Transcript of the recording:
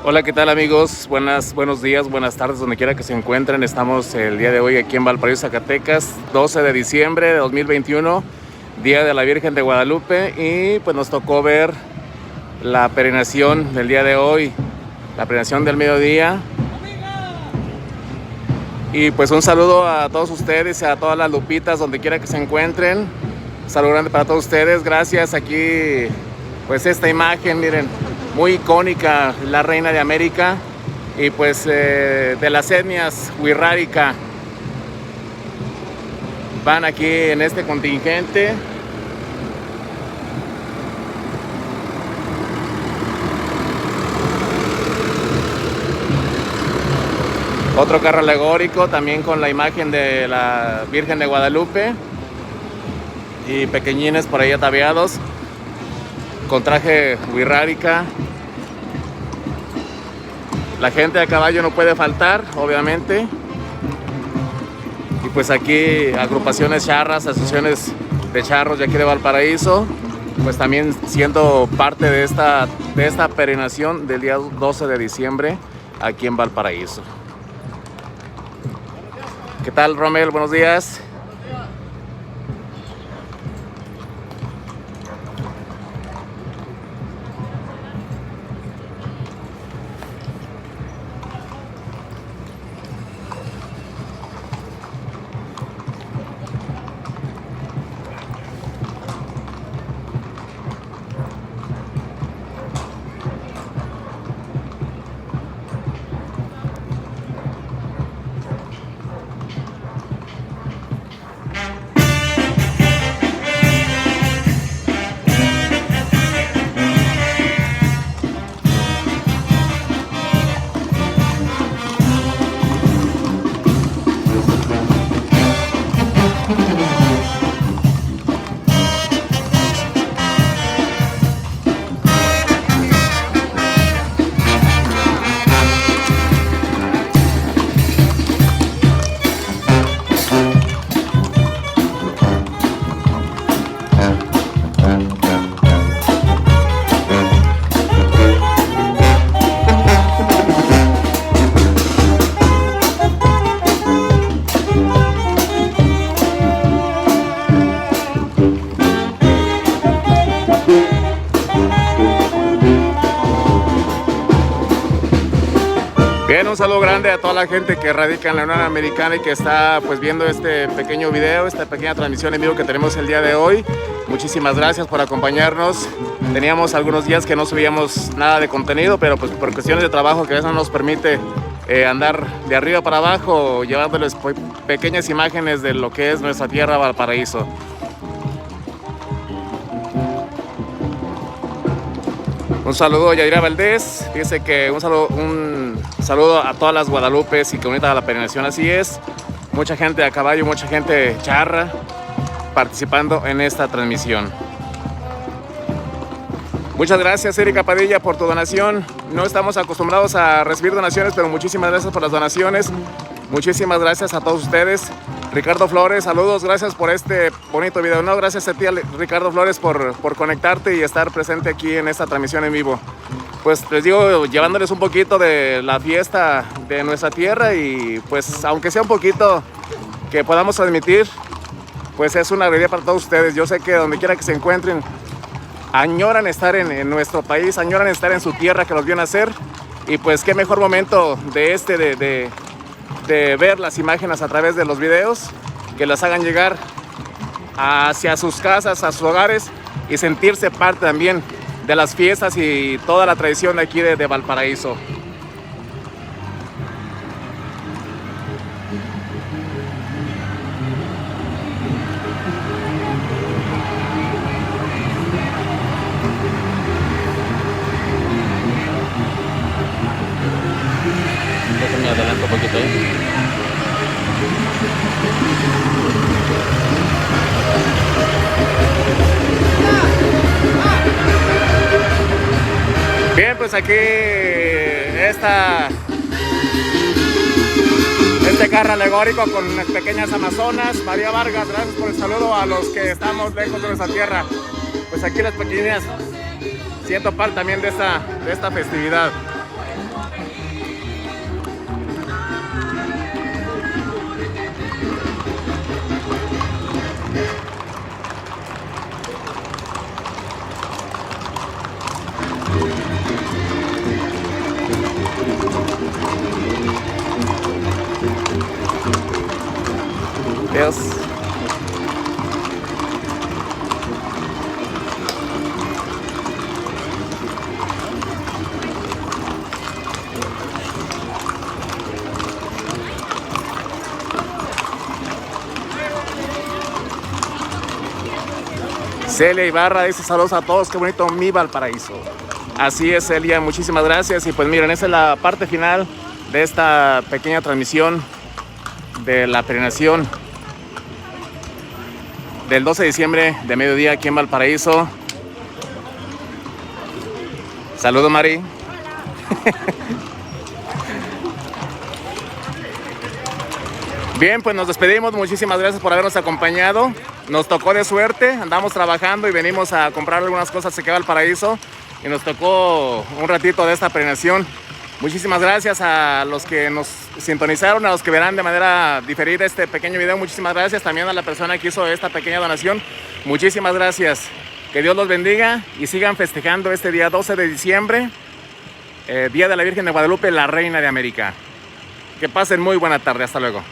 Hola, ¿qué tal amigos? Buenos días, buenas tardes, donde quiera que se encuentren. Estamos el día de hoy aquí en Valparaíso, Zacatecas, 12 de diciembre de 2021, Día de la Virgen de Guadalupe, y pues nos tocó ver la peregrinación del día de hoy, la peregrinación del mediodía. Y pues un saludo a todos ustedes y a todas las lupitas, donde quiera que se encuentren. Un saludo grande para todos ustedes. Gracias. Aquí pues esta imagen, miren, muy icónica, la reina de América, y pues de las etnias wixárika van aquí en este contingente. Otro carro alegórico también con la imagen de la Virgen de Guadalupe y pequeñines por ahí ataviados con traje wixárika. La gente a caballo no puede faltar, obviamente. Y pues aquí agrupaciones charras, asociaciones de charros de aquí de Valparaíso, pues también siendo parte de esta peregrinación del día 12 de diciembre aquí en Valparaíso. ¿Qué tal, Romel? Buenos días. Bien, un saludo grande a toda la gente que radica en la Unión Americana y que está pues viendo este pequeño video, esta pequeña transmisión en vivo que tenemos el día de hoy. Muchísimas gracias por acompañarnos. Teníamos algunos días que no subíamos nada de contenido, pero pues por cuestiones de trabajo que a veces no nos permite andar de arriba para abajo, llevándoles pequeñas imágenes de lo que es nuestra tierra Valparaíso. Un saludo a Yadira Valdés. Fíjese que un saludo a todas las Guadalupes y que bonita la peregrinación, así es. Mucha gente a caballo, mucha gente charra participando en esta transmisión. Muchas gracias, Erika Padilla, por tu donación. No estamos acostumbrados a recibir donaciones, pero muchísimas gracias por las donaciones. Muchísimas gracias a todos ustedes. Ricardo Flores, saludos, gracias por este bonito video. No, gracias a ti, Ricardo Flores, por conectarte y estar presente aquí en esta transmisión en vivo. Pues les digo, llevándoles un poquito de la fiesta de nuestra tierra, y pues aunque sea un poquito que podamos transmitir, pues es una alegría para todos ustedes. Yo sé que donde quiera que se encuentren, añoran estar en nuestro país, añoran estar en su tierra que los vio nacer, y pues qué mejor momento de ver las imágenes a través de los videos, que las hagan llegar hacia sus casas, a sus hogares, y sentirse parte también de las fiestas y toda la tradición de aquí de Valparaíso. Déjenme adelanto un poquito, Bien, pues aquí este carro alegórico con unas pequeñas amazonas. María Vargas, gracias por el saludo a los que estamos lejos de nuestra tierra. Pues aquí las pequeñas siento parte también de esta festividad. Dios. Celia Ibarra dice saludos a todos, qué bonito mi Valparaíso. Así es, Celia, muchísimas gracias. Y pues miren, esa es la parte final de esta pequeña transmisión de la peregrinación del 12 de diciembre de mediodía aquí en Valparaíso. Saludos, Mari. Bien, pues nos despedimos. Muchísimas gracias por habernos acompañado. Nos tocó de suerte, andamos trabajando y venimos a comprar algunas cosas aquí a Valparaíso y nos tocó un ratito de esta peregrinación. Muchísimas gracias a los que nos sintonizaron, a los que verán de manera diferida este pequeño video. Muchísimas gracias también a la persona que hizo esta pequeña donación. Muchísimas gracias. Que Dios los bendiga y sigan festejando este día 12 de diciembre, Día de la Virgen de Guadalupe, la Reina de América. Que pasen muy buena tarde. Hasta luego.